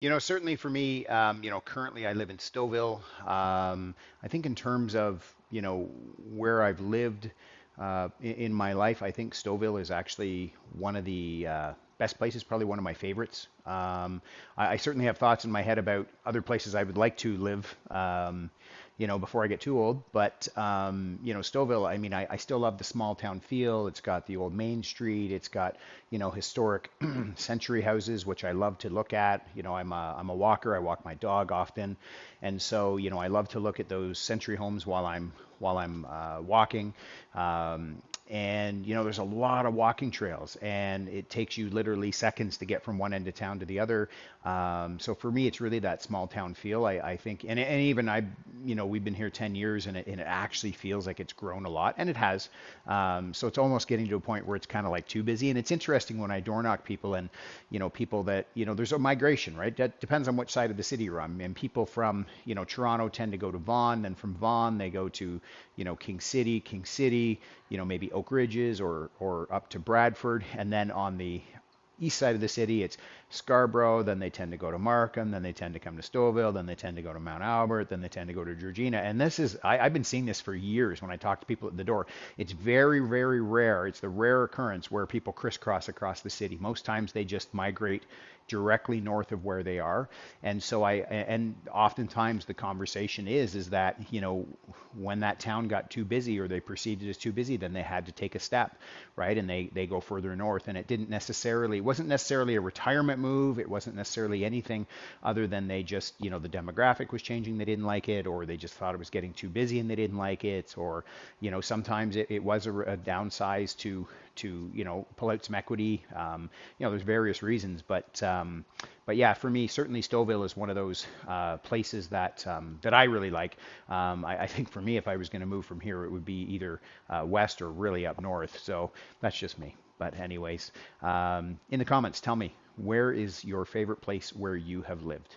Certainly for me, currently I live in Stouffville. I think in terms of, where I've lived in my life, I think Stouffville is actually one of the best places, probably one of my favorites. I certainly have thoughts in my head about other places I would like to live, before I get too old. But, Stouffville, I mean, I still love the small town feel. It's got the old Main Street. It's got, historic century houses, which I love to look at. I'm a walker. I walk my dog often, and so I love to look at those century homes while I'm walking. And there's a lot of walking trails, and it takes you literally seconds to get from one end of town to the other. So for me, it's really that small town feel. I think, and even we've been here 10 years, and it actually feels like it's grown a lot, and it has. So it's almost getting to a point where it's kind of like too busy. And it's interesting when I door knock people, and people that there's a migration, right? That depends on which side of the city you're on. And people from Toronto tend to go to Vaughan, then from Vaughan they go to King City, maybe Oak Ridges or up to Bradford, and then on the east side of the city, it's Scarborough. Then they tend to go to Markham. Then they tend to come to Stouffville. Then they tend to go to Mount Albert. Then they tend to go to Georgina. And this is, I've been seeing this for years when I talk to people at the door. It's very, very rare. It's the rare occurrence where people crisscross across the city. Most times they just migrate directly north of where they are. And oftentimes the conversation is that, when that town got too busy or they perceived it as too busy, then they had to take a step, right? And they go further north. And it wasn't necessarily a retirement move. It wasn't necessarily anything other than they just, the demographic was changing. They didn't like it, or they just thought it was getting too busy and they didn't like it. Or, sometimes it was a downsize to pull out some equity. There's various reasons, but yeah, for me, certainly Stouffville is one of those places that I really like. I think for me, if I was going to move from here, it would be either west or really up north. So that's just me. But anyways, in the comments, tell me, where is your favorite place where you have lived?